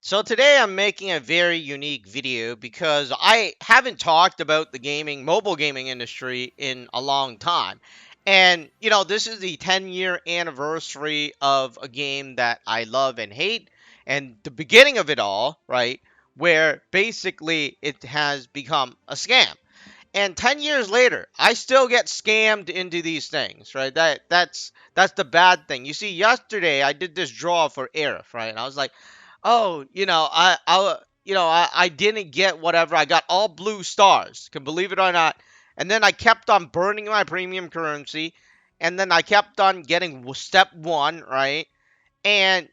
So today I'm making a very unique video because I haven't talked about the mobile gaming industry in a long time. And, this is the 10-year anniversary of a game that I love and hate, and the beginning of it all, right? Where basically it has become a scam. And 10 years later, I still get scammed into these things, right? That's the bad thing. You see, yesterday I did this draw for Arif, right? And I was like, oh, I didn't get whatever. I got all blue stars. Can believe it or not. And then I kept on burning my premium currency, and then I kept on getting step one, right? And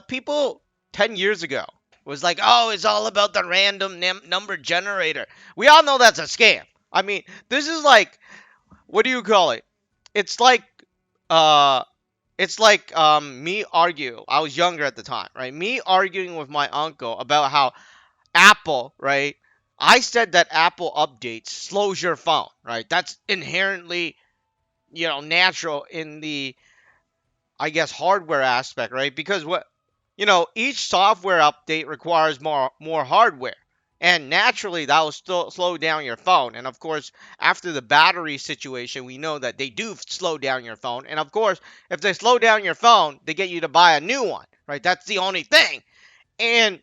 people 10 years ago was like, oh, it's all about the random number generator. We all know that's a scam. I mean, this is like, what do you call it? It's like uh me argue. I was younger at the time, right? Me arguing with my uncle about how Apple, right? I said that Apple updates slows your phone, right? That's inherently, natural in the, I guess, hardware aspect, right? Because each software update requires more hardware. And naturally, that will still slow down your phone. And of course, after the battery situation, we know that they do slow down your phone. And of course, if they slow down your phone, they get you to buy a new one, right? That's the only thing. And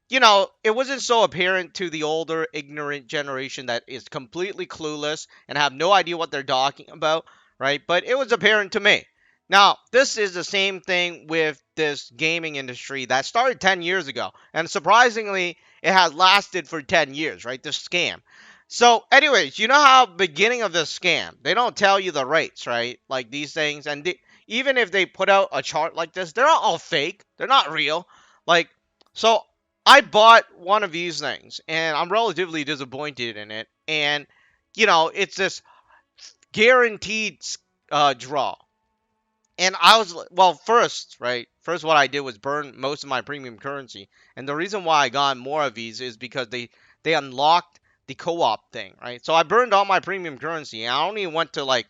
it wasn't so apparent to the older, ignorant generation that is completely clueless and have no idea what they're talking about, right? But it was apparent to me. Now, this is the same thing with this gaming industry that started 10 years ago. And surprisingly, it has lasted for 10 years, right? This scam. So, anyways, you know how beginning of this scam, they don't tell you the rates, right? Like these things. And even if they put out a chart like this, they're not all fake. They're not real. Like, so I bought one of these things, and I'm relatively disappointed in it. And it's this guaranteed draw. And I was well, first, right? First, what I did was burn most of my premium currency, and the reason why I got more of these is because they unlocked the co-op thing, right? So I burned all my premium currency. And I only went to like,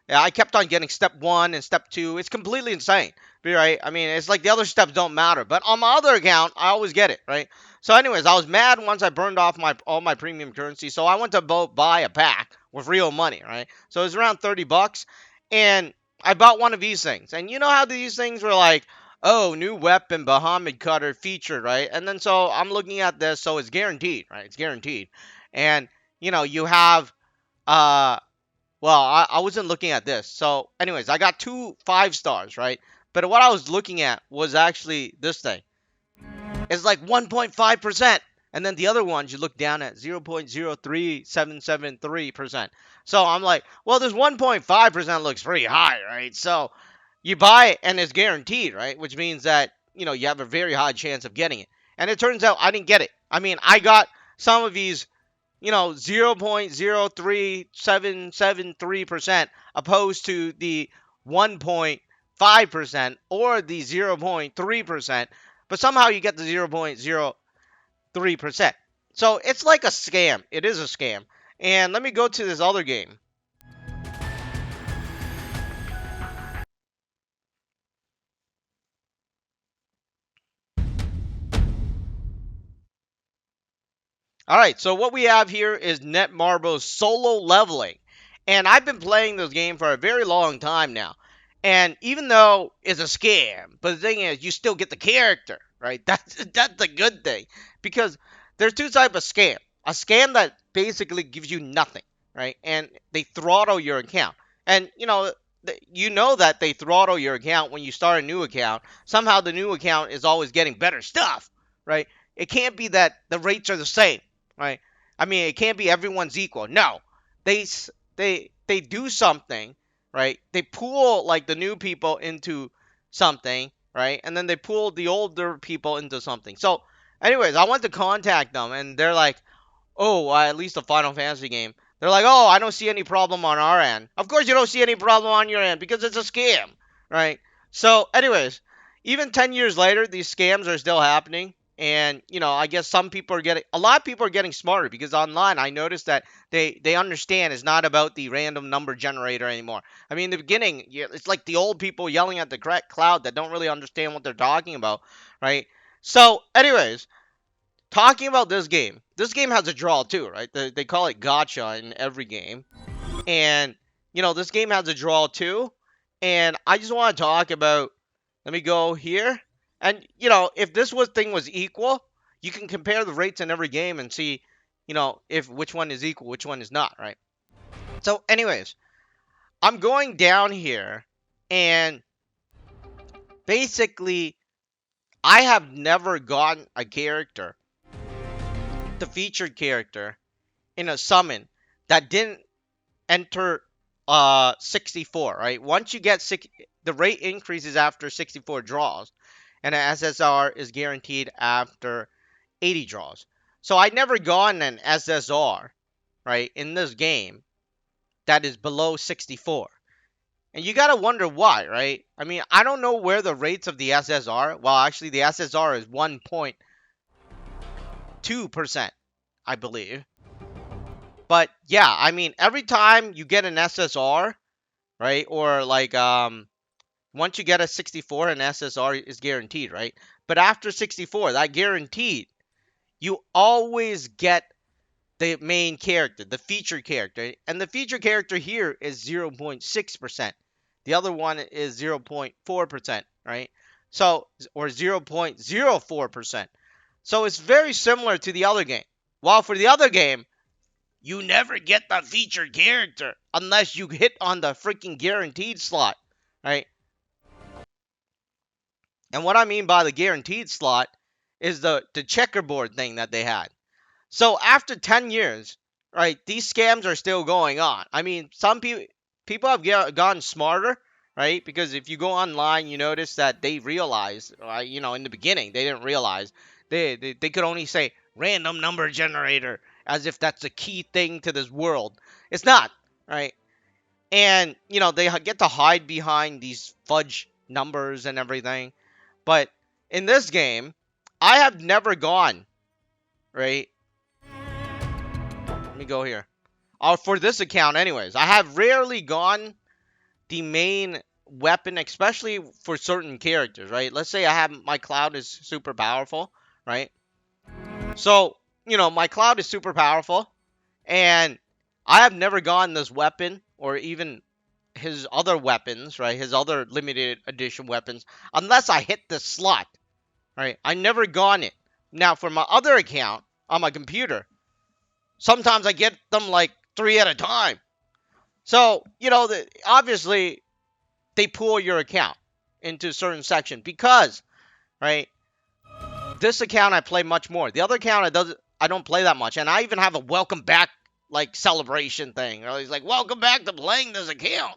yeah, I kept on getting step one and step two. It's completely insane, right? I mean, it's like the other steps don't matter, but on my other account, I always get it, right? So, anyways, I was mad once I burned off my all my premium currency, so I went to buy a pack with real money, right? So it was around $30, and I bought one of these things. And you know how these things were like, oh, new weapon, Bahamut cutter featured, right? And then so I'm looking at this, so it's guaranteed, right? It's guaranteed. And, you have, uh, well, I wasn't looking at this. So, anyways, I got two 5 stars, right? But what I was looking at was actually this thing. It's like 1.5%. And then the other ones you look down at 0.03773%. So I'm like, well, this 1.5% looks pretty high, right? So you buy it and it's guaranteed, right? Which means that, you have a very high chance of getting it. And it turns out I didn't get it. I mean, I got some of these, 0.03773% opposed to the 1.5% or the 0.3%, but somehow you get the 0.03%. So it's like a scam. It is a scam. And let me go to this other game. All right, so what we have here is Netmarble's solo leveling. And I've been playing this game for a very long time now. And even though it's a scam, but the thing is, you still get the character, right? That's the good thing. Because there's two types of scam. A scam that basically gives you nothing, right? And they throttle your account. And, you know that they throttle your account when you start a new account. Somehow the new account is always getting better stuff, right? It can't be that the rates are the same, right? I mean, it can't be everyone's equal. No, they they do something, right? They pool like the new people into something, right? And then they pool the older people into something. So, anyways, I went to contact them, and they're like, "Oh, at least a Final Fantasy game." They're like, "Oh, I don't see any problem on our end." Of course, you don't see any problem on your end because it's a scam, right? So, anyways, even 10 years later, these scams are still happening. And I guess some people are getting a lot of people are getting smarter because online I noticed that they understand it's not about the random number generator anymore. I mean, in the beginning, it's like the old people yelling at the cloud that don't really understand what they're talking about, right? So, anyways, talking about this game. This game has a draw too, right? They call it Gacha in every game. And, this game has a draw too. And I just want to talk about, let me go here. And, if this thing was equal, you can compare the rates in every game and see, if which one is equal, which one is not, right? So, anyways, I'm going down here and basically I have never gotten a character, the featured character, in a summon that didn't enter 64, right? Once you get the rate increases after 64 draws, and an SSR is guaranteed after 80 draws. So I never gotten an SSR, right, in this game that is below 64. And you gotta wonder why, right? I mean, I don't know where the rates of the SSR. Well, actually, the SSR is 1.2%, I believe. But yeah, I mean, every time you get an SSR, right, or like once you get a 64, an SSR is guaranteed, right? But after 64, that guaranteed, you always get the main character, the featured character. And the featured character here is 0.6%. The other one is 0.4%, right? So, or 0.04%. So it's very similar to the other game. While for the other game, you never get the featured character unless you hit on the freaking guaranteed slot, right? And what I mean by the guaranteed slot is the checkerboard thing that they had. So after 10 years, right, these scams are still going on. I mean, some people have gotten smarter, right? Because if you go online, you notice that they realize, right, in the beginning, they didn't realize. They could only say random number generator as if that's the key thing to this world. It's not, right? And, they get to hide behind these fudge numbers and everything. But in this game, I have never gone, right? Let me go here. For this account, anyways, I have rarely gone the main weapon, especially for certain characters, right? Let's say I have my cloud is super powerful, right? So, my cloud is super powerful, and I have never gone this weapon or even his other weapons, right? His other limited edition weapons, unless I hit the slot, right? I never gone it. Now, for my other account on my computer, sometimes I get them like 3 at a time. So, obviously, they pull your account into a certain section because, right, this account I play much more. The other account I don't play that much. And I even have a welcome back, like, celebration thing. He's like, welcome back to playing this account.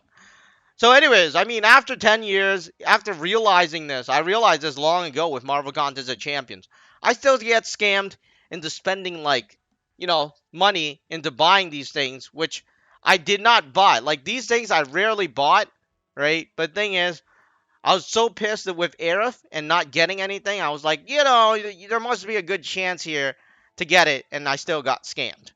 So, anyways, I mean, after 10 years, after realizing this, I realized this long ago with Marvel Contest of Champions. I still get scammed into spending, like, money into buying these things, which I did not buy. Like, these things I rarely bought, right? But the thing is, I was so pissed that with Aerith and not getting anything, I was like, there must be a good chance here to get it, and I still got scammed.